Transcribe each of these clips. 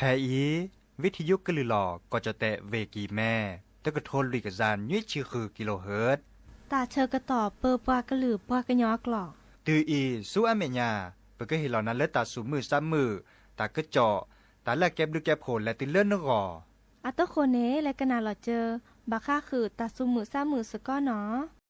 แทอีวิทยุกะลือหลอก็จะแตะเวกีแม่ตะกะโทนลุยกะจานยุ้ยชื่อคือกิโลเฮิรตซ์ตาเชอกระต่อเปอปวากระหลือปวากระยอกหลอกตืออีสู้อเมญาเปก็เห็นเหล่านั้นเลตาสูมือซ้ำมือตากะเจาะตาละแก็บดูแก็บโผลและติเลื่อนนกออัตโคเนและกะนาหลอเจอบาค่าคือตาซุมือซ้ามือสะก้อเนาะ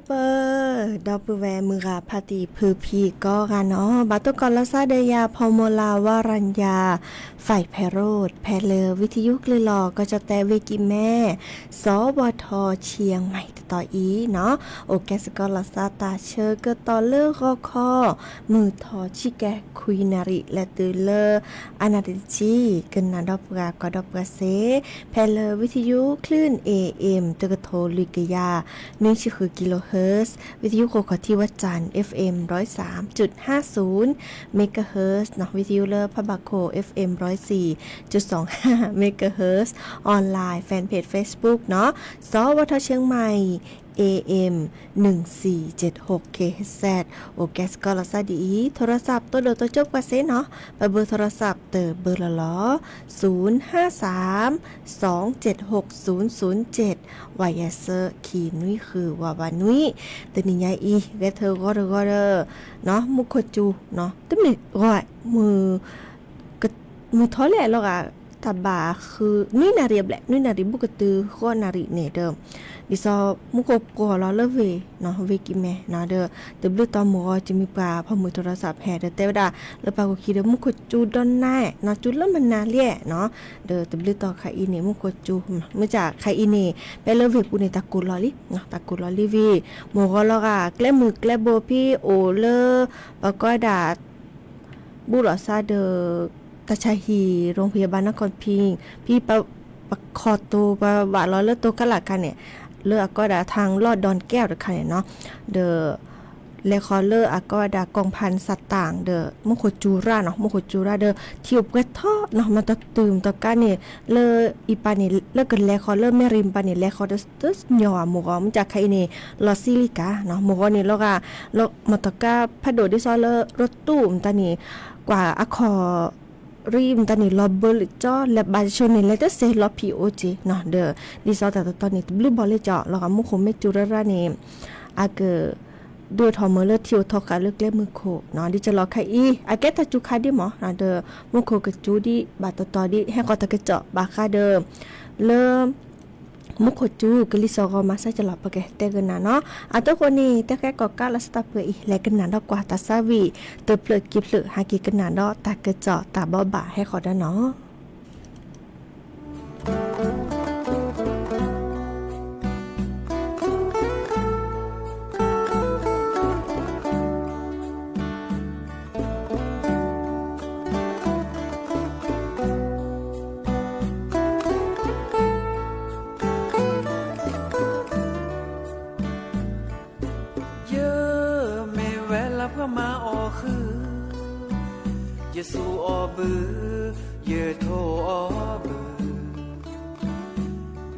เปอร์ดอปเปอร์แวมือกาพาติพือพีก็กันเนาะบาตุกอลลาซาเดียพอโมลาวารัญญาฝ่ายแพโรดแพเลอวิทยุกลือหลอก็จะแต่เวกิแม่สบทเชียงใหม่ต่ออีเนาะโอแกสกอลลาซาตาเชอก็ต่อเลือกคอมือทอชิแกคุยนาริและตือเลออานาดิจีกันนาดอปกาก็ดอปกาเซแพเลอวิทยุคลื่น AM ตะกะโทลิกยา1ชิคือกิโลเฮิรตซ์วิทยุโคคที่วัดจันทร์ FM 103.50 เมกะเฮิรตซ์เนาะวิทยุเลอพะบาโค FM 104.25 เมกะเฮิรตซ์ออนไลน์แฟนเพจ Facebook เนาะสวทเชียงใหม่ AM 1476 KHZ โอแกสก็ลาซาดีโทรศัพท์ตัวเดียวตัวจบกว่าเซเนาะไปเบอร์โทรศัพท์เตอเบอร์ละล้อ053 276 007วายเซอร์ขีนุ้ยคือวาวานุ้ยตัวนี้ยายอีเวเธอก็เด้อเนาะมุโคจูเนาะตึ้มนี่ว่ามือท้อแหละหรอกอ่ะตาบาคือนุ้ยนาเรียบแหละนุ้ยนารีบุกตือข้อนารีเนเดิมดิซอมุกบกอลอเลเวเนาะเวกิแม่เนาะเด้อตบลูตอมอจะมีปลาพอมือโทรศัพท์แห่เด้อแต่ว่าแล้วปาก็คิดเด้อมุกจูดอนแน่เนาะจุดแล้วมันนาเลี่ยเนาะเด้อตบลูตอไคอีนี่มุกจูเมื่อจากไคอีนี่ไปเลเวปูนี่ตะกุลอลิเนาะตะกุลอลิวีหมอลอกะแกลมือแกลโบพี่โอเลปาก็ดาบุรซาเดอตาชาฮีโรงพยาบาลนครพิงค์พี่ปะคอโตปะบาลอเลโตกะละกันเนี่ยเลือกก็ดาทางลอดดอนแก้วเด้อค่ะเนาะเดอเลคอเลอร์อะก็ดากองพันสัตว์ต่างเดอมโคจูราเนาะมโคจูราเดอทิวกะทอเนาะมันตะตื่มตะกะนี่เลออีปานี่เลกันเลคอเลอร์แม่ริมปานี่เลคอเดสตึสหยอหมกมันจากไคนี่ลอซิลิกาเนาะหมกนี่แล้วก็แล้วมันตะกะพะโดดิซอเลอรถตู้มตานี่กว่าอะคอรีมตอนนี้ลอบเบอร์จ่อและบาชนนี่แล้วจะเซลอพีโอจีเนาะเด้อดิซอแต่ตอนนี้บลูบอลเลยจ่อแล้วก็มุขเมจูระระนี่อาเกดูทอมเมอร์ทิวทอกะเลิกเล่มือโคเนาะดิจะรอใครอีอาเกตจูคาดิหมอเนาะเด้อมุโคกะจูดิบาตตอดิให้ก็ตะกะจ่อบาคาเด้อเริ่มมุขจูกลิซอก็มาซะจะหลับปะแกแต่กันนะเนาะอันตัวคนนี้แต่แค่ก็กาลสตาเปอีและกันนะดอกกว่าตาซาวีเตเปลือกกิบเหลือหากิกันนะดอกตากระเจาะตาบ่บ่าให้ขอได้เนาะมาออคืออย่าสู้ออบืออย่าโทออบือ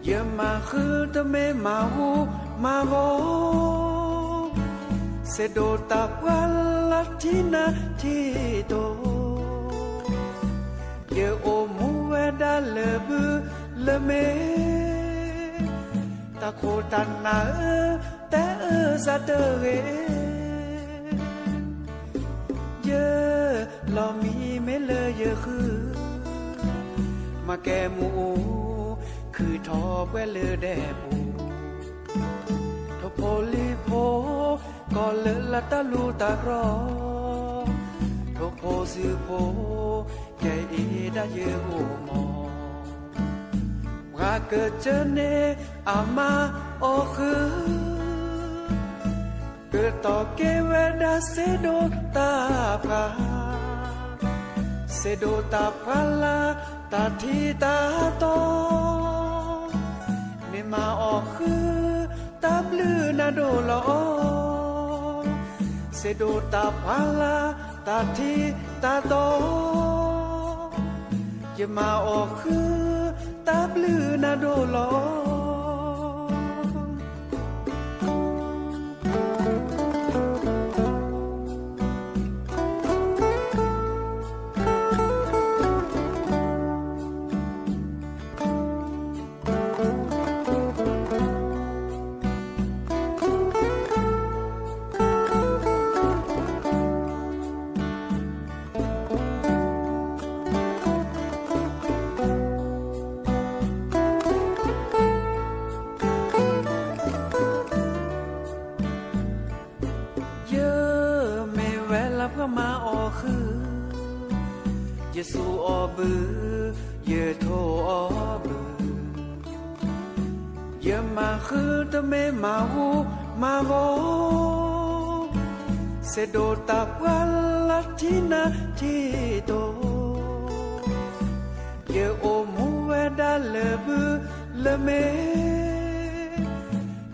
อย่ามาคือตะเมมาหูมาโวเสโดตาพันลัทธินาที่โตอย่าโอมูเวดาเลบือเลเมตะโคตันนาแต่ซาเตเรเยอะเรามีไม่เลยเยอะคือมาแกหมูคือทอแวเลอแดปูทโพลีโพก็เลอละตะลูตารอทโพสือโพใหญ่เอดาเยอะโอมอว่าเกิดเจอเนอามาโอคือเกิดต่อเกเวดาเซโดตาพาเซโดตาพาลาตาทีตาโตเนมาออกคือตาบลือนาโดลอเซโดตาพาลาตาทีตาโตอย่ามาออกคือตาบลือนาโดลอ ออคือเยซูออบือเยโทออบือเยมาคือตะเมมาหูมาโวเสโดตาวัลลัทินาทิโตเยโอมูเวดาเลบือเลเม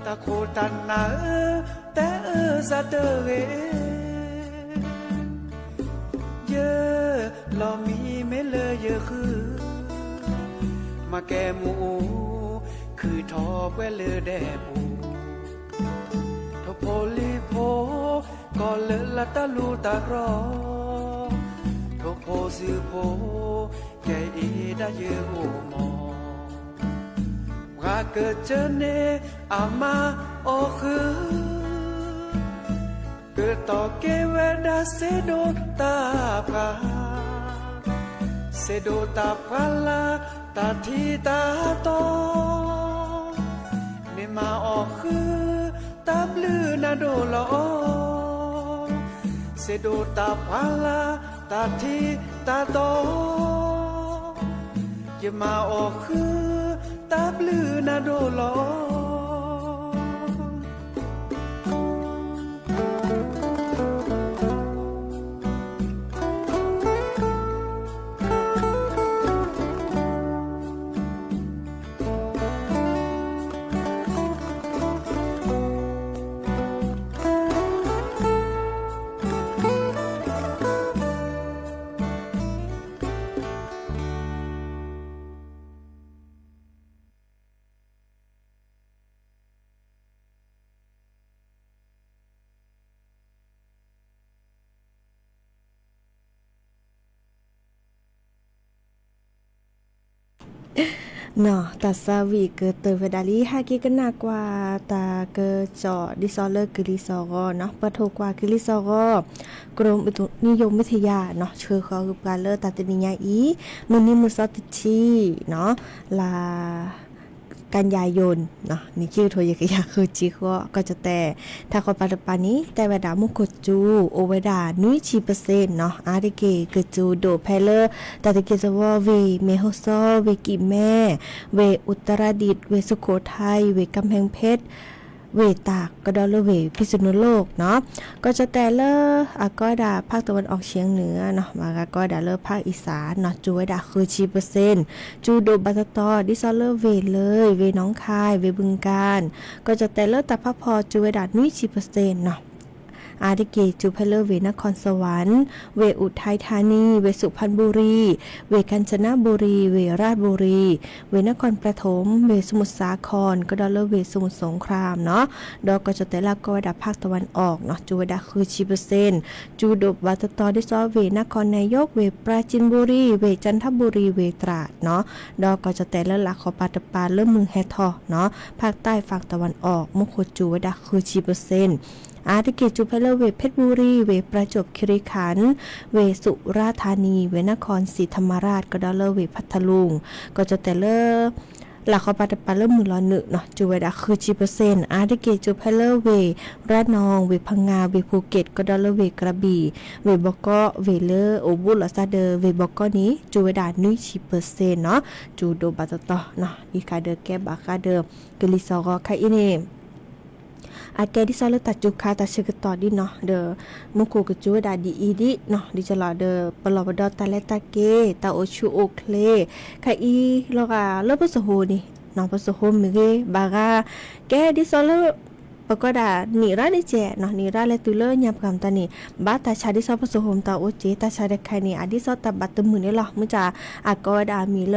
ตาโคตันนาแต่ซาเตเรเยลอมีเมเลเยคือมาแกมูคือทอเวเลแดปูทโพลิโพก็เลละตาลูตารอทโพสือโพแกอีดาเยโอมอว่าเกิดเจเนอามาโอคือเกิดต่อเกเวดาเซโดตาพาเซโดตาพาลาตาทีตาโตเนมาออกคือตาบลือนาโดลอเซโดตาพาลาตาทีตาโตอย่ามาออกคือตาบลือนาโดลอเนาะตาสาวีเกิดเตเวดาลีฮากิกันนากว่าตาเกจอดิซอเลอร์กลิซอรอเนาะปะโทกว่ากลิซอรอกรมอุตุนิยมวิทยาเนาะเชื่อเขาคือการเลอตาตนิญาอีมื้อนี้มื้อเสาร์ติชีเนาะลากันยายนเนาะนี่ชื่อโทยกยาคือจิก็จะแต่ถ้าคนปัจจุบันนี้แต่เวดามุกจูโอเวดานุยชีเปอร์เซ็นต์เนาะอาริเกกจูโดเพเลอร์ตาตะเกซวเวเมโฮโซเวกิแม่เวอุตรดิตถ์เวสุโขทัยเวกำแพงเพชรเวตากก็ดอลเวพิษณุโลกเนาะก็จะแต่เลอก็ดาภาคตะวันออกเฉียงเหนือเนาะมาก็ดาเลอภาคอีสานเนาะจูไว้ดาคือชีเปอร์เซ็นต์จูโดบัตตอดิซอเลอร์เวเลยเวน้องคายเวบึงการก็จะแต่เลอตัดพพอจูไว้ดานุยชีเปอร์เซ็นต์เนาะอาริเกจูเพเลอร์เวนครสวรรค์เวอุทัยธานีเวสุพรรณบุรีเวกาญจนบุรีเวราชบุรีเวนครปฐมเวสมุทรสาครก็ดอลเลอร์เวสมุทรสงครามเนาะดอกก็จะแต่ละก็วดาภาคตะวันออกเนาะจูวดาคือชีเปอร์เซ็นต์จูดบวัตตอดิซอเวนครนายกเวปราจีนบุรีเวจันทบุรีเวตราดเนาะดอกก็จะแต่ละหลักขอปาตปาเริ่มมือแฮทอเนาะภาคใต้ฝั่งตะวันออกมุขจูวดาคือชีเปอร์เซ็นต์อาทิเกจูเพลเวเพชรบุรีเวประจวบคีรีขันธ์เวสุราษฎร์ธานีเวนครศรีธรรมราชก็ดอลเลอร์เวพัทลุงก็จะแต่เลอหลักขอปาตปาเริ่มมือ101เนาะจูเวดาคือชีเปอร์เซ็นต์อาทิเกจูเพลเวระนองเวพังงาเวภูเก็ตก็ดอลเลอร์เวกระบี่เวบกเวเลอโอบุลซาเดอเวบกนี้จูเวดานุยชีเปอร์เซ็นต์เนาะจูโดบัตตอเนาะอีคาเดอแกบาคาเดอกลิซอรอคาอิเนอาแกที่ซอลตัดจุคาตัดชึกต่อดิเนาะเดอมุกูกจูดาดีอีดิเนาะดิจะลอเดอปลอบดอตาเลตาเกตาโอชูโอเคลคาอีลอกาเลปสโฮนี่น้องปสโฮมิเกบากาแกดิซอลปก็ดานีราดิเจเนาะนีราเลตุเลญาบกำตานี่บาตาชาดิซอปสโฮมตาโอเจตาชาเดคานี่อดิซอตาบัตมือนี่หรอมุจาอากอดามีเล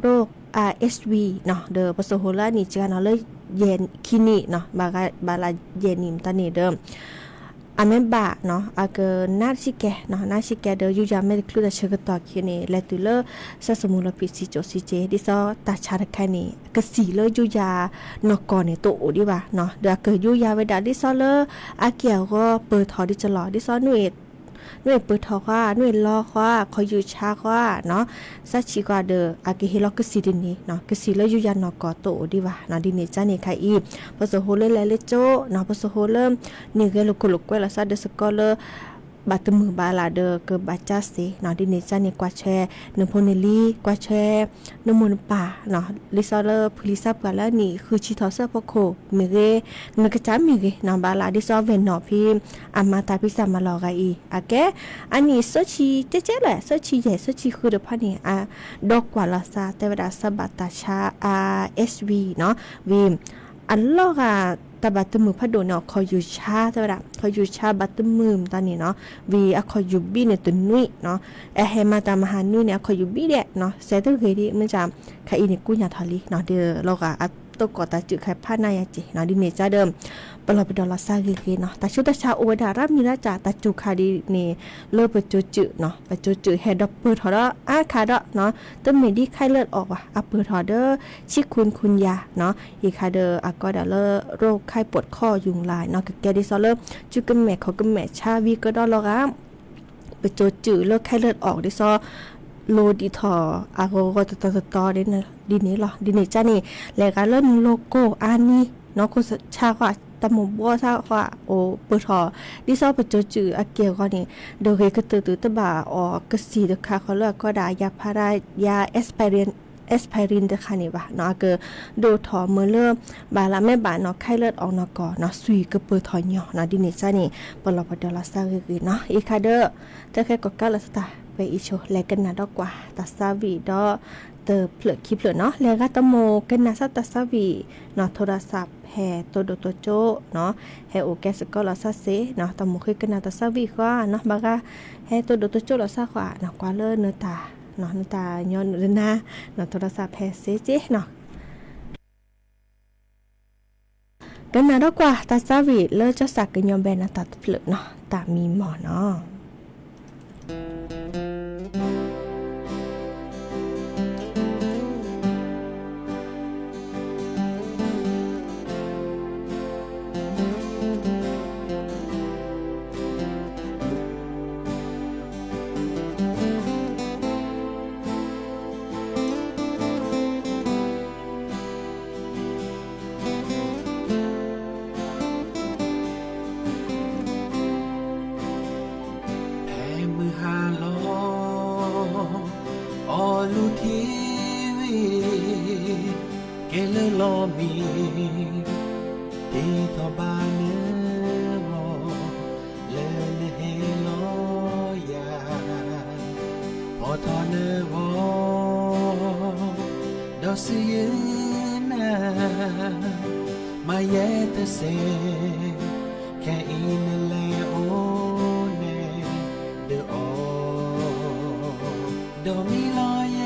โรคRSV เนาะเดอปสโฮลานี่จาเนาะเลยเย็นคินีเนาะบาลาเย็นนิมตานี่เดิมอเมบะเนาะอาเกนาชิเกเนาะนาชิเกเดยูยาเมดคลูดาเชกตอคินีเลตุเลซาสมุลปิซิโจซิเจดิซอตาชาดคานีกสีเลยูยานอกอนโตโอดิบาเนาะเดอเกยูยาเวดาดิซอเลอาเกียวก็เปิดทอดิจลอดิซอนุเอหน่วยเปิดทอว่าหน่วยรอว่าคอยอยู่ชาว่าเนาะซัชิกว่าเดออากิเฮลอกสิดินีเนาะกสิเลยูยานอกอโตดิว่าเนาะดิเนจาเนคาอีปะโซโฮเลเลโจเนาะปะโซโฮเลนี่เกลกุลกเวลาซาเดสกอเล บัตมือบาลาเดอเกบัจจาเสเนาะดิเนจันนี่กว่าแชนโพเนลีกว่าแชนมนป่าเนาะลิซอเลอร์พลิซับกันแล้วนี่คือชิทอเซอร์พโคเมเกนกะจามีเกเนาะบาลาดิซอเวนเนาะพี่อามาตาพิซามาลอกาอีอะแกอันนี้ซอชีเจ๊ๆแหละซอชีใหญ่ซอชีคือเดพานี่อะดอกกว่าลาซาเตวดาสบัตตาชาRSV เนาะวีอันลอกอะตาบัตมือพัดโดเนาะคอยอยู่ชาเท่าละคอยอยู่ชาบัตมือตอนนี้เนาะวีอะคอยอยู่บีเนี่ยตัวนุ้ยเนาะเฮมาตามหานุ้ยเนี่ยคอยอยู่บีเดะเนาะเซตเคยดีมันจะใครอีเนี่ยกูอย่าทอลีเนาะเด้อโลกอะตัวก่อตาจืดใครพานายจิเนาะดิเนจ้าเดิมปลอไปดอลลาร์ซาเกเนาะตาชุดตาชาโอดารามีราจาตาจูคาดีเนี่ยเลิกไปจูจืเนาะไปจูจืเฮดดอปเปอร์ทอดอาคาดเนาะต้นเมดีไข้เลือดออกว่ะอัปเปอร์ทอเดอร์ชิคุณยาเนาะอีคาเดอร์อะก็ดาเลอร์โรคไข้ปวดข้อยุงลายเนาะกับแกดิซอเลอร์จุกแม่เขาก็แม่ชาวีก็ดอลลาร์ไปจูจืเลิกไข้เลือดออกดิซอโลดิทออาโกก็ตอเดนดินี้หรอดินี้จ้านี่แล้วก็เริ่มโลโก้อันนี้เนาะคนชาว่าตะหมบัวซาว่าโอเปิดทอดิซอปะโจจือาเกียวก็นี่โดยก็ตื่นตะบ่าออกกสีเดค่ะเขาเลิกก็ได้ยาพารายาเอสไพรินเดค่ะนี่ว่าเนาะก็โดทอเมื่อเริ่มบาละแม่บาเนาะไข้เลือดออกเนาะก่อเนาะซุยก็เปิดทอหย่อเนาะดินี้จ้านี่ปลอปดอลลาร์ซาคือเนาะอีคาเดอร์แต่แค่ก็กะละสตาไปอีโชแลกันนะดอกกว่าตาซาวีดอเตอเปลือกคลิปเหลือเนาะแล้วก็ตะโมกันนะซาตาซาวีเนาะโทรศัพท์แห่ตัวโดตัวโจเนาะแห่โอแกสก็ลาซาเซเนาะตะโมคือกันนะตาซาวีก็เนาะบากะแห่ตัวโดตัวโจลาซาขวาเนาะกว่าเลเนตาเนาะเนตาย้อนเรนาเนาะโทรศัพท์แห่เซเจเนาะกันนะดอกกว่าตาซาวีเลเจ้าสักกันยอมแบนนะตาเปลือกเนาะตามีหมอเนาะมาแย่เธอเซแค่อินแลโอเนเดอโดมิลอยเย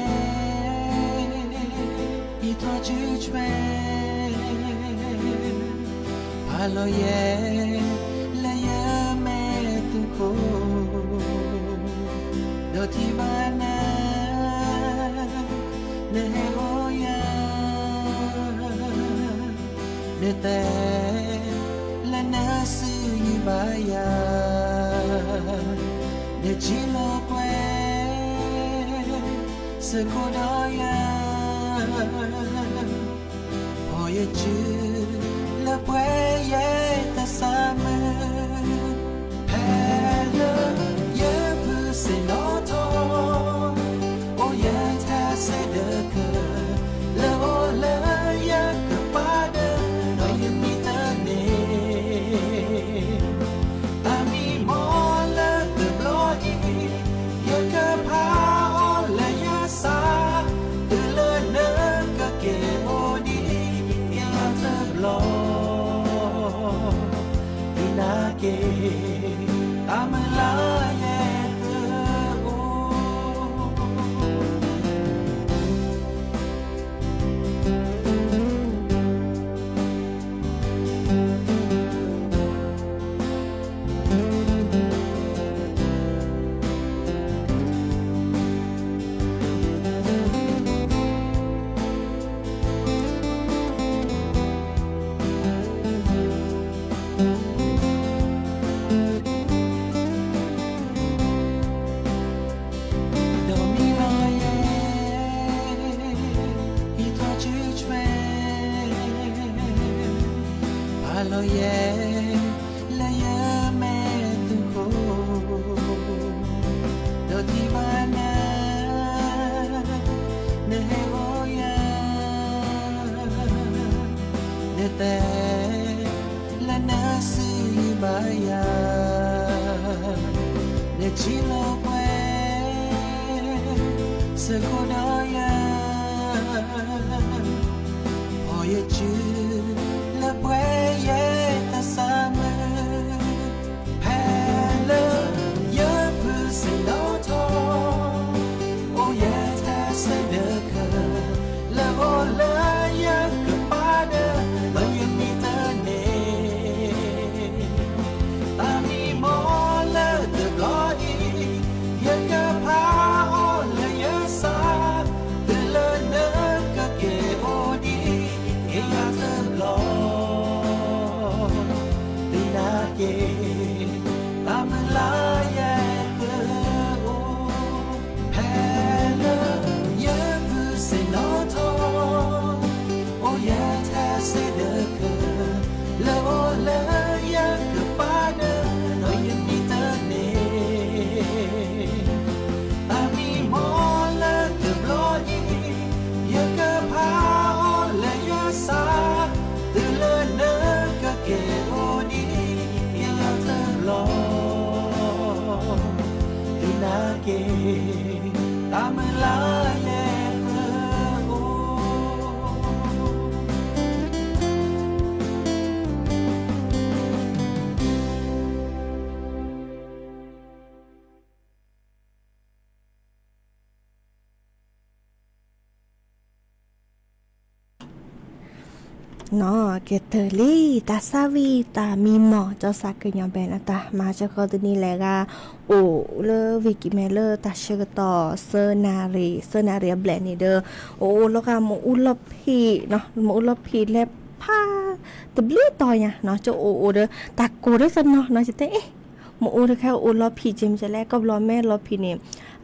อีทอจูจเวพาลอยเยและเยเมตุโคโดที่บ้านนะเนโอยาเนแต่และเนสือยูบายาเนจิโลเกสกุดอยาพอยจืและเปยแต่สามแพ้เลเยผู้เสนอทอโอยแท้เสเดเกและโอและยากปาเดน้อยมีเตเนตามีมอและเกือบลอดียากพาออและยาสาตือเลเนกะเกโอดียาเธอบลอดีนาเกตามลาเยเธอโอlo ye la ye me tu ko แต่และนาซีบายาเนชิโลเวสกุดายาพอจะจือและเวเยตาสามแพ้เลยเยอะเพื่อสิโนทอโอ้ยแท้เสดเกอและโอเลยยังกับป้าเดอไม่ยังมีเธอเนตามีมอและเดือดร้อนยังกับพาโอและยาสาเดือดเลยเนก็เกโอดีเกียร์เธอหลอตีนาเกตามลายแย่เธอโอแพ้เลยเยอะคือเสนอทอโอ้ยแท้เสดเกอแล้วโอเลยยังกับป้าเดอน้อยยังมีเธอเนตามีมอและเกือบลอยยังกับพาโอและยาสาตื่นเลยเนก็เกโอดียังเธอรอตีนาเกตามลาแย่เธอโอ เนาะเกตเตอรี่ตาซาวีตามีหมอเจ้าสักกันยังเป็นตามาจากก็ตัวนี้แหละก็โอ้เลวิกิเมเลตาเชกต่อเซนารีแบลนี่เด้อโอ้แล้วก็หมูอุลพีเนาะหมูอุลพีและผ้าตะบลีต่อเนี่ยเนาะเจ้าโอ้เด้อตาโกเด้อซันเนาะเนาะจะเตะหมูอุลแค่โอ้ลพีจิมจะแลกก็รอแม่ลพีเนี่ย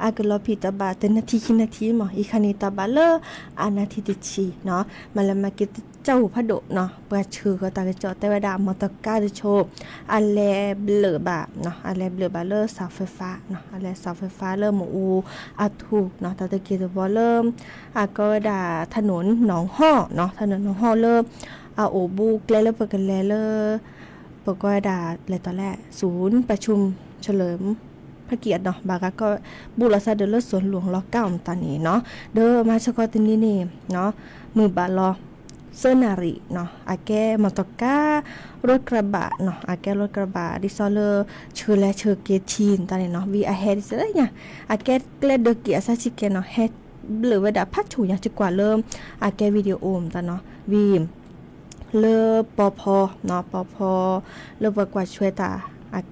อากลพีตาบาแต่นาทีคินาทีหมออีคันนี้ตาบาเลอานาทีติชีเนาะมาแล้วมากิเจ้าพระโดเนาะประชื่อก็ตากระจอแต่ว่าดามอตกาจะโชว์อันแลเบลอบาเนาะอันแลเบลอบาเลอเสาไฟฟ้าเนาะอันแลเสาไฟฟ้าเริ่มอูอาทูเนาะตะกี้จะบ่เริ่มก็ดาถนนหนองฮ้อเนาะถนนหนองฮ้อเริ่มโอบูกแลเลเปิดกันแลเลปกว่าดาเลยตอนแรกศูนย์ประชุมเฉลิมพระเกียรติเนาะบากก็บุรษาเดลสวนหลวงร9ตอนนี้เนาะเด้อมาชกอตินี้นี่เนาะมือบาลอเซนาริเนาะอาแกมอตการถกระบะเนาะอาแกรถกระบะดิซอเลอร์เชื่อและเชื่อเกทีนตอนนี้เนาะวีอาเฮดจะได้เนี่ยอาแกเกลเดเกียซาชิเกเนาะเฮดหรือว่าดาพัดถูอย่างจะกว่าเริ่มอาแกวิดีโอมตอนเนาะวีเลอปพเนาะปพเลอประกวดช่วยตา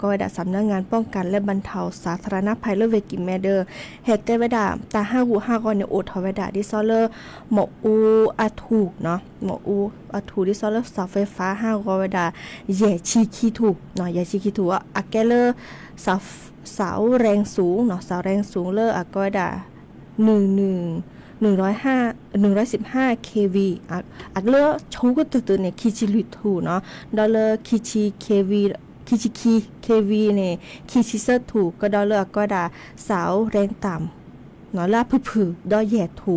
ก็ได้สำนักงานป้องกันและบรรเทาสาธารณภัยและเวกิมแมเดอร์เฮดเตเวดาตา5หู5กอนในโอทเวดาดิซอเลอร์หมออูอาทูเนาะหมออูอาทูดิซอเลอร์เสาไฟฟ้า5กอเวดาแย่ชีคีถูกเนาะแย่ชีคีถูกอาแกเลอร์เสาแรงสูงเนาะเสาแรงสูงเลอร์ก็ได้115 kV อักเลอชูก็ตื่นเนี่ยคิจิลุทูเนาะดอลเลอร์คิจิ kVคิชิคี KV เนี่ยคิชิเซอร์ถูกก็ดอลเลอร์ก็ดาเสาแรงต่ำเนาะลาผือดอแย่ถู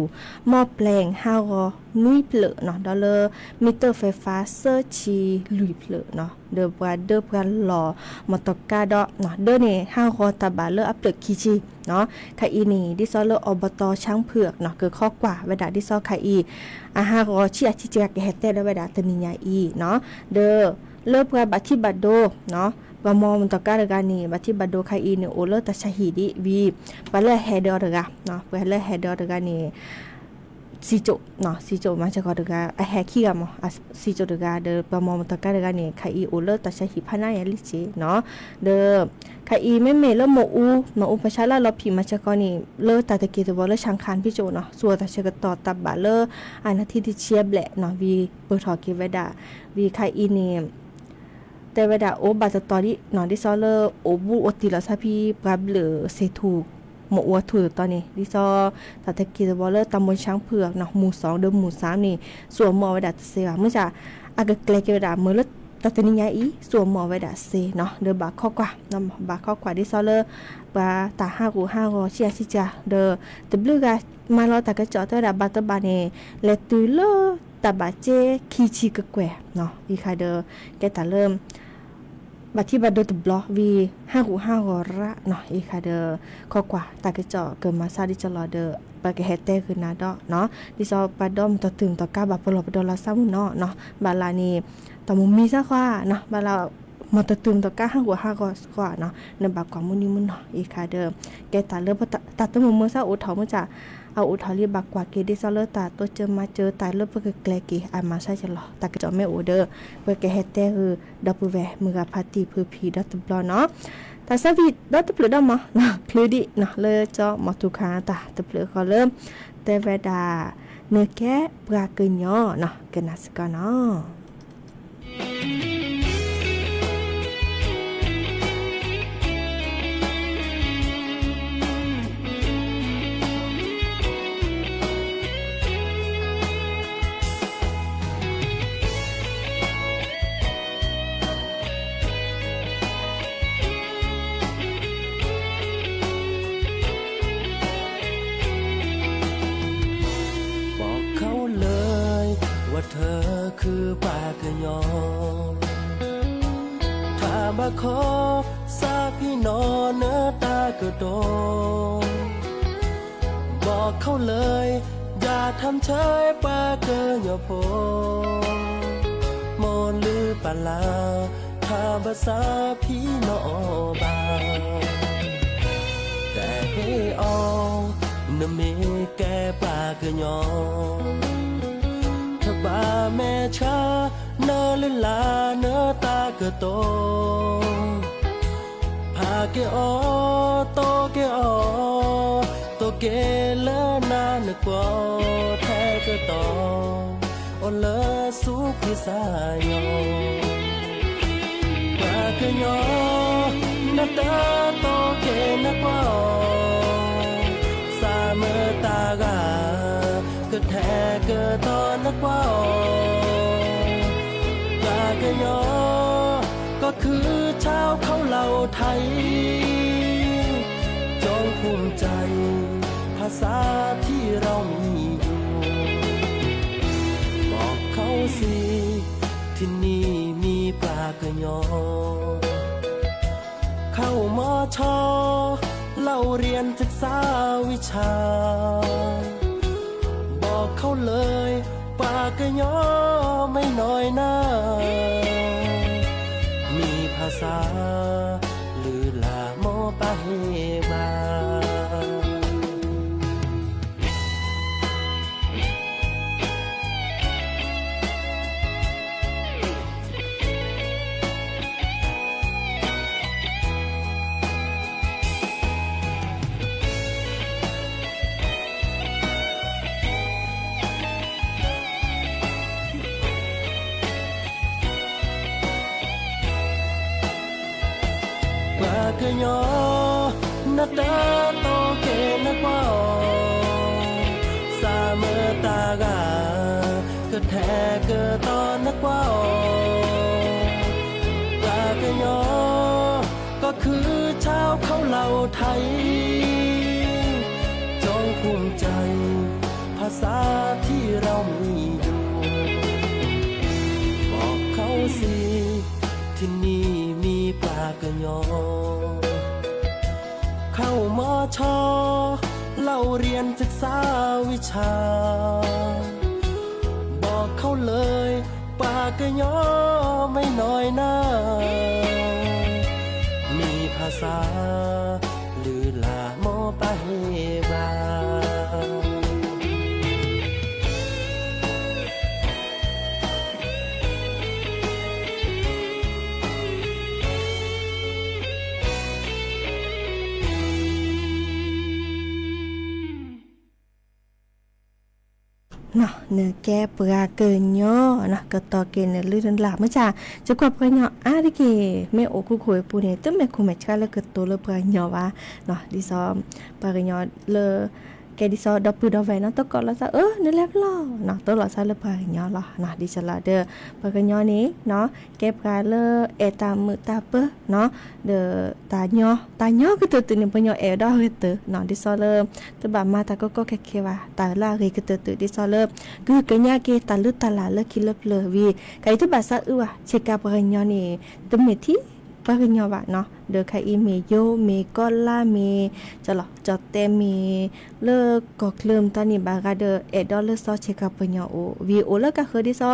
หม้อแปลง5กอนุยเปลเนาะดอลเลอร์มิเตอร์ไฟฟ้าเซอร์ชีลุยเปลเนาะเดอเพื่อนหล่อมอตกาดอเนาะเดอเนี่ย5กอตาบาเลอร์อัปเปลคิชิเนาะคาอีนี่ดิซอเลอร์อบตช้างเผือกเนาะเกิดข้อกว่าเวดาดิซอคาอี5กอชิอาชิจักแฮตเตเดเวดาตนิญาอีเนาะเดอเลิกกับบัติบัดโดเนาะบามอมันตะการกานี่บัติบัดโดคาอีเนี่ยโอเลตะชะฮีดิวีปะเลเฮดอร์กะเนาะปะเลเฮดอร์กานี่ซีโจเนาะซีโจมาจากกะอะแฮคีกะมอซีโจดกะเดบามอมันตะการกานี่คาอีโอเลตะชะฮีพะนายาลิเจเนาะเดคาอีแม่เมเลโมอูประชาลาลอพิมาจากกอนี่เลตะตะกีตะบ่เลชังคานพี่โจเนาะสัวตะชะกะตอตับบะเลอานาทีที่เชียบแหละเนาะวีเปิดทอกิเวดาวีคาอีนี่แต่เวลาโอบาตตอรี่นอนดิซอเลอร์โอบูโอติลาซาพีปรับเหลือเซทูหมอวัวถูตอนนี้ดิซอตาตะกีบอลเลอร์ตำบลช้างเผือกเนาะหมู่2เดิมหมู่3นี่ส่วนหมอเวลาเสียเมื่อจะอากเกลเกเวลาเมื่อต ตัดนี้ไงอีสวมหมอไว้ดาเซเนาะเดอบาข้อกว่าเนาะบาข้อกว่าที่ซอเลอร์บาตา5 5เชียสิจ้าเดอตบลูกามาลอตากะจอเตอดาบาตบาเนเลตุเลตาบาเจคีชิกะแกวเนาะอีคาเดอแกตาเริ่มบัดที่บัดโดตบล็อกวี5 5ระเนาะอีคาเดอข้อกว่าตากะจอเกิดมาซาดิจลอเดอปากะเฮเตคือนาดอเนาะดิซอปาดอมตอตึงตอกาบาปลอปดอลาซามุเนาะเนาะบาลานีตอมุมีซะค่ะเนาะบาลามอตตึมตอกา5 5ก็กว่าเนาะในบากกว่ามุนิมุนเนาะอีคาเดอแกตาเลิบตัดตะมุมซะอุทอมจะเอาอุทอลีบากกว่าเกดิซอเลตาตัวเจอมาเจอตายเลิบเปกแกลกีอามาใช่จะหรอตากะจอแม่โอเดอเปกเฮเตคือดับเบิลแวมือกาพาตีพือพีดัตบลอเนาะแต่สวิตดัตบลอดมาเนาะคลือดิเนาะเลยจอมอตุคาตาตบลอก็เริ่มแต่เวดาเนื้อแกะปลาเกญอเนาะกันนัสกันเนาะว่าเธอคือปากะยอถ้ามาขอสาพี่นอนเนื้อตากระโดดบอกเขาเลยอย่าทำเฉยปากะยอโพมอนลือปะลาถ้าภาษาพี่นอบาแต่ให้ออกนเมแกปากะยอบาแม่ชาเนลิลาเนตากะโตพาเกอโตเกอโตเกเลนานกว่าแท้กะตอโอเลสุขิสายอพากะยอนาตาโตเกนักว่าสาเมตากาก็แท้ก็ตอนนักว่าปลากะยอก็คือชาวเขาเหล่าไทยจงภูมิใจภาษาที่เรามีอยู่บอกเขาสิที่นี่มีปลากะยอเข้ามอชอเล่าเรียนศึกษาวิชาบอกเขาเลยปากะยอไม่น้อยหน้ามีภาษาลือลาโมปะเฮบาปากะยอนาตาโตเกนักว่าสาเมตากาก็แท้ก็ตอนนักว่าปากะยอก็คือชาวเขาเหล่าไทยจงภูมิใจภาษาที่เรามีอยู่บอกเขาสิที่นี่มีปลากะยอเข้ามอชอเล่าเรียนศึกษาวิชาบอกเขาเลยปากะยอไม่น้อยหน้ามีภาษาลือลาโมปะเฮบาเนาะเนื้อแกปลาเกินย่อเนาะก็ต่อเกณฑ์ในลื่นหลาเมื่อจ้าจะกว่าปลาย่ออาดิเกแม่โอคุคุยปูเนี่ยตึ้มแม่คุแม่ชาแล้วก็โตเลปลาย่อว่าเนาะดิซอมปลาย่อเล แกดิซอดอปือดอแวเนาะตะกอละซะนั่นแหละล่อเนาะตะละซะละพายอล่ะนะดิฉลาเด้อปะกะยอนี้เนาะแกปกาเลเอตามือตาเปเนาะเดอตาญอก็ตึนี่ปะยอเอดอเฮตเนาะดิซอเลตะบามาตาก็แค่ว่าตาลาเรก็ตึดิซอเลคือกะญาเกตาลึตาลาเลคิเลเลวีไกตะบาซะว่ะเชกาปะกะยอนี่ตะเมที่ปะกะยอว่าเนาะเดอไคอีเมโยเมกอล่าเมจะหรอจอเตเมเลกอกเริ่มตอนนี้บากาเดอเอดอเลซอเชกาปะญอโอวีโอเลก็คือดิซอ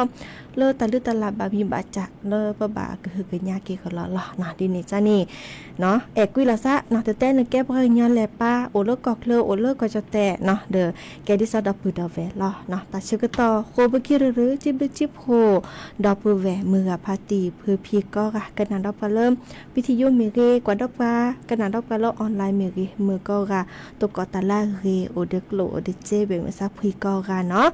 เลตะลึตะลาบามีบาจักเลปะบาก็คือกะญาเกก็ละนะดินี่จ้านี่เนาะเอกุยละซะเนาะแต่นึแกปะญอแลป้าโอเลกอกเลโอเลก็จะแตเนาะเดอแกดิซอดอปือดอแวลอเนาะตาชึกตอโคบกิรรือจิบโคดอปือแวมือพาตีพือพีก็กะกันนันดอปะเริ่มวิทยุเมเรกว่าดอกว่ากันนันดอกกะลอออนไลน์เมเรมือก็กะตกอตาลาเรโอเดกโลโอเดเจเบมซาพีก็กะเนาะ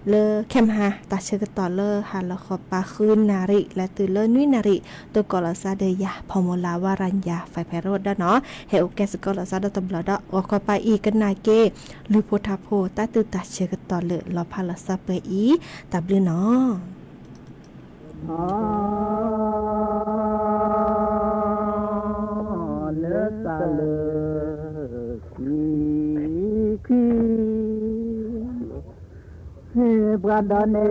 เลเข้มหาตาเชกตอเลหาละขอปาคืนนาริและตือเลนุยนาริตัวกอลซาเดยาพอมลาวารัญญาไฟไพโรดดเนาะเฮโอแกสกอลซาดตบลอดอขอปาอีกันนาเกหรือโพธาโพตาตือตาเชกตอเลลอพาลซาเปอีตับลือเนาะBradane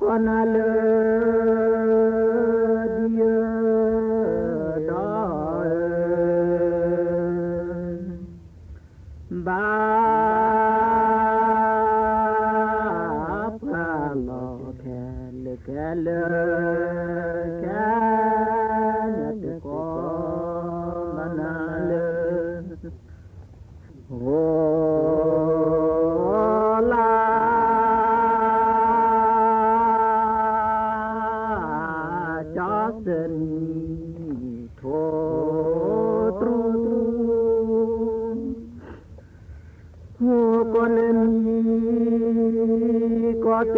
Konale เ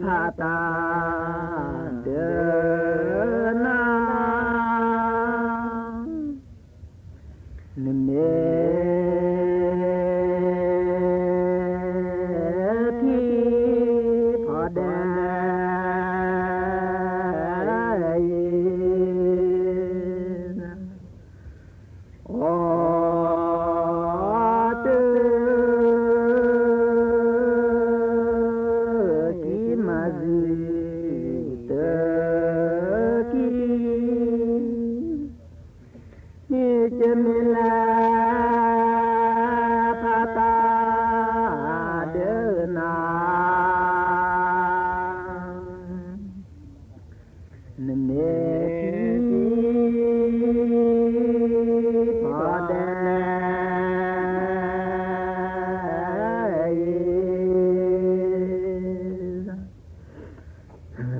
พาตาเดินนานิเมที่พอแดโอ้ตือกีมาซีเตกีนี่จะมีลาพาตาเดินนานิเมที่พอแด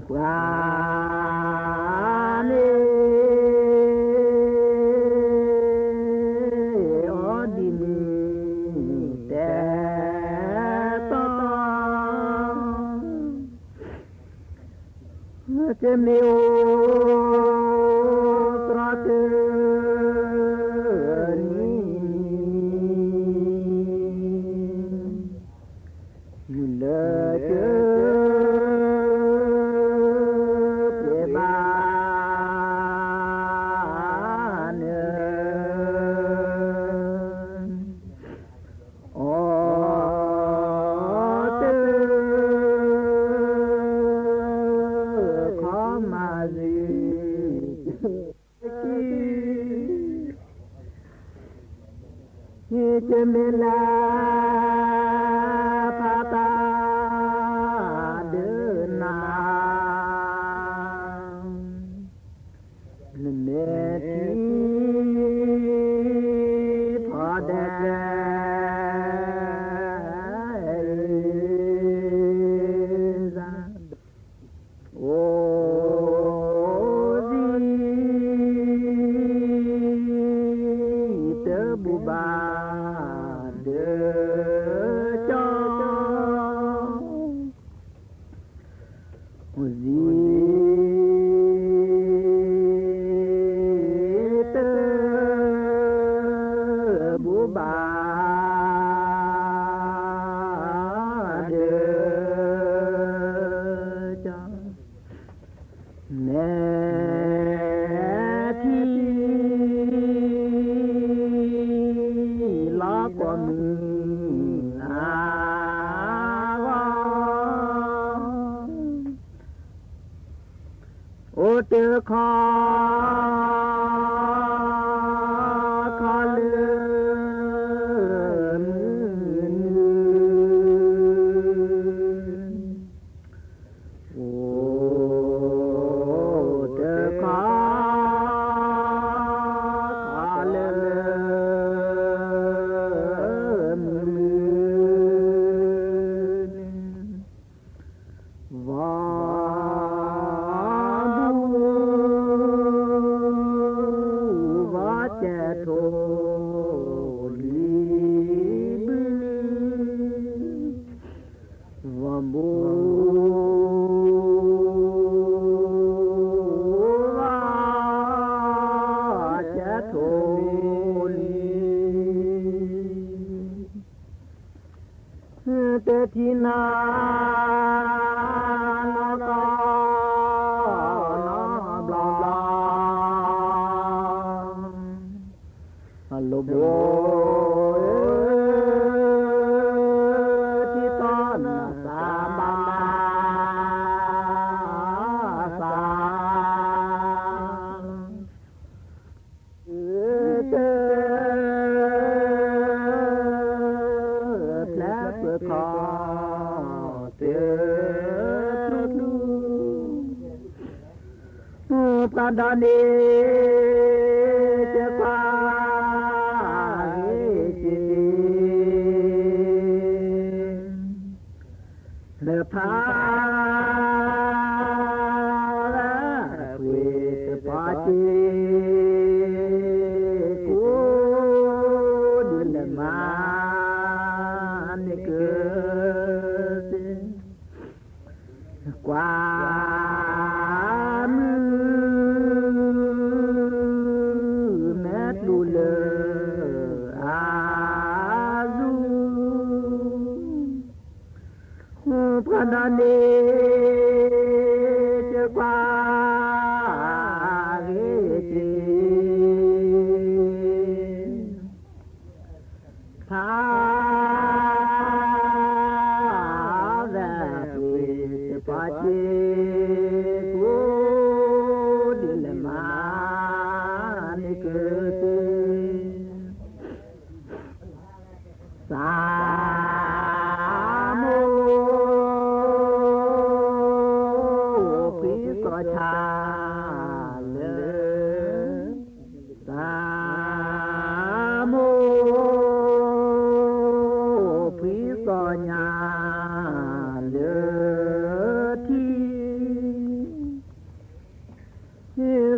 ปราณีอดินีแต่ต้องจะมีโอตราเตนีอยู่เลยเจอเปบานโอ้เจอขอมาสิที่จะมีลาพาตาเดินนานิเมที่พอแดโอ้ดีเตบุบาเดจอดีเตบุบาเดจอแม่ที่ลากว่ามืออาวาโอเตคอเลือนโอ้เตคอเลือนว่าโทลีบืวัมบูวาจะโทลีเตทินาลาบลาบลาโลโบที่ตอนสาบาสาเตแผลเปื้อคอเตตรุลูปราดานีเจ้าฟ้าเลือพาเวทปาจีกูดิลมานิเก กว่ามือแม่ดูเลออาซูพระนาเนจะกว่าเรเจทา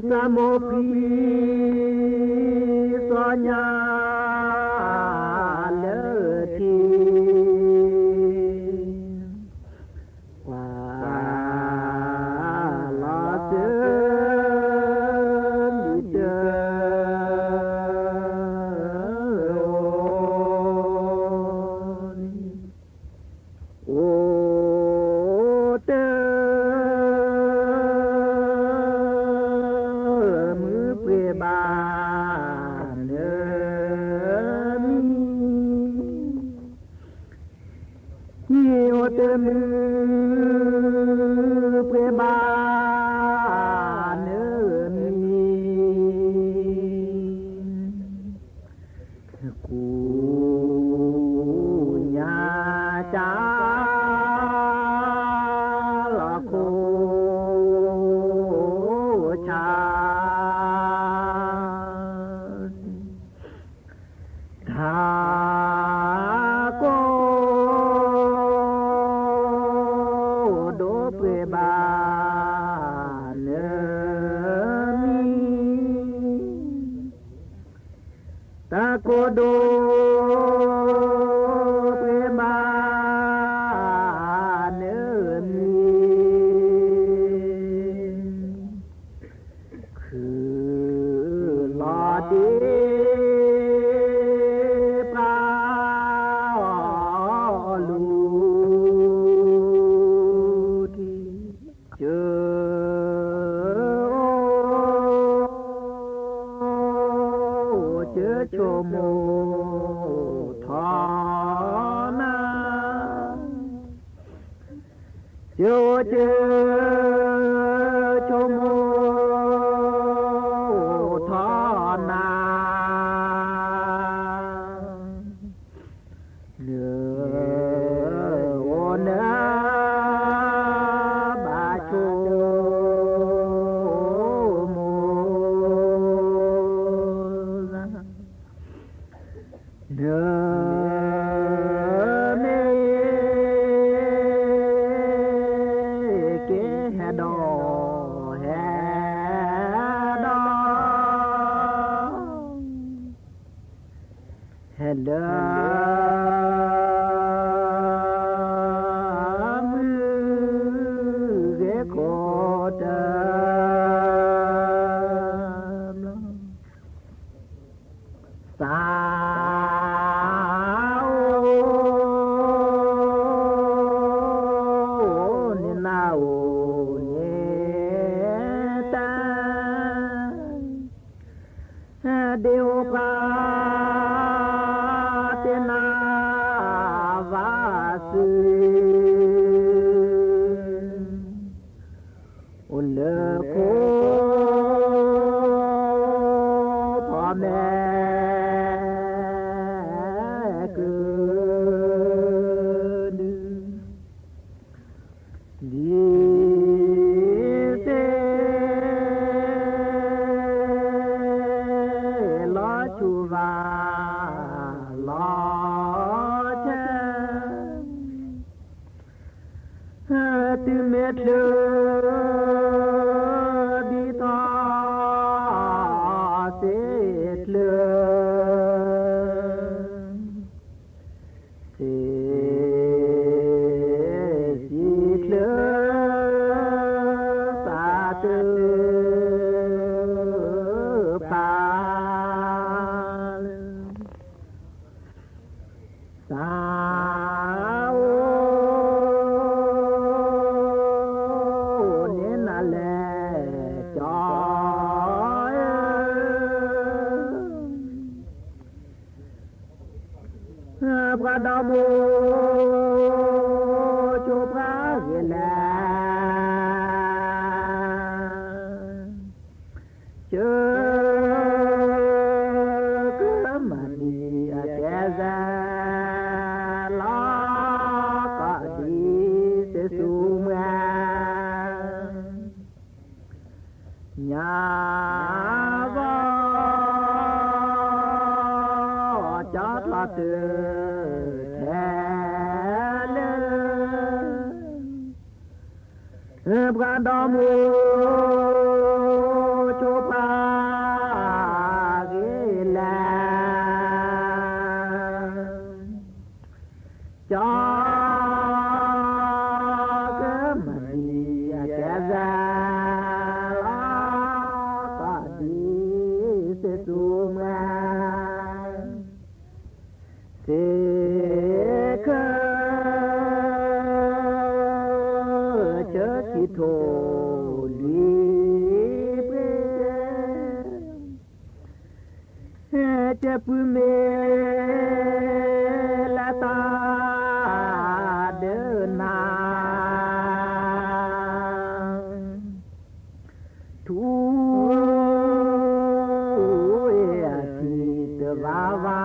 สามโมพีสัญญาเลทีว่าลาเจมิเดโอเตบานเดิมฮิโอเตมือเปบานเดิมกูญาจาละโคชาทาโกโดเปบานเนมีตาโกโดเปบานเนมีคือลอดีโชโมทานาโยเจโชโมทานาเลือโอนาบาโชเดเมเกฮดอฮดอฮดอมือเกโคตาสาเดวปาเตนาวาสุอุลโคพ่อแม่เกิดดีเตชูวาลอเชตุเมทเลบิตาเสตเลเสสิเล ดามูจูพระเวลาเจอก็มันดีอาแกซาลาก็ดีเสสุมาญาบาจัดละเตแทเลพระดามูจูปาเกลาจากมันดีอาแกซาลาก็ดีเสสุมาเสกเจอคิโทลีเปเจ็บเมลาตาเดินนาทุทิตวาวา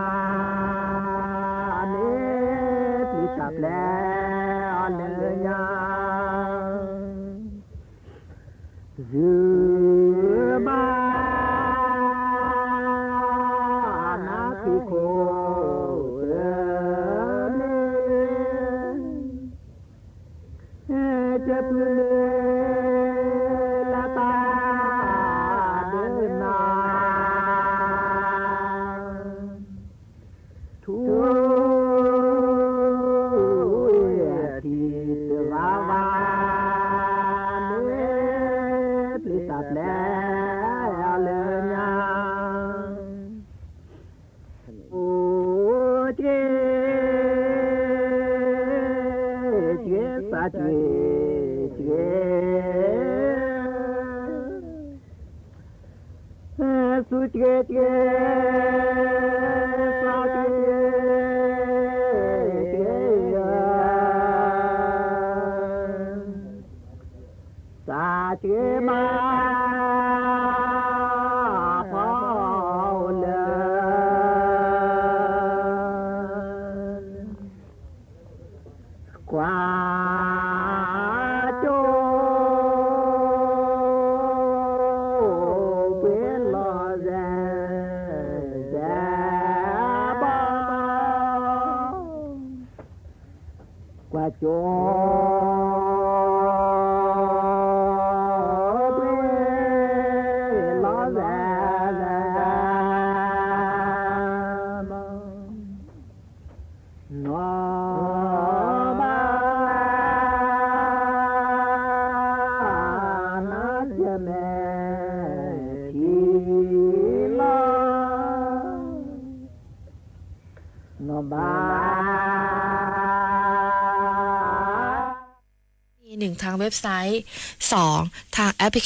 เนปิตาแปลเลยยาซึบานาคิโคเจ็บลาตาเดินนาทุทิตวาวาเนปิตาแปลเลยยาโอเจเจสาเจเจสุเจเจสาเจเจสาเจมาพอเลยกว่าโจเป็นลอแซบากว่าโจเป็นลอแซนอมานาเจแม่ทีลานอบา 1 ทางเว็บไซต์ 2 ทางแอปพลิเคชัน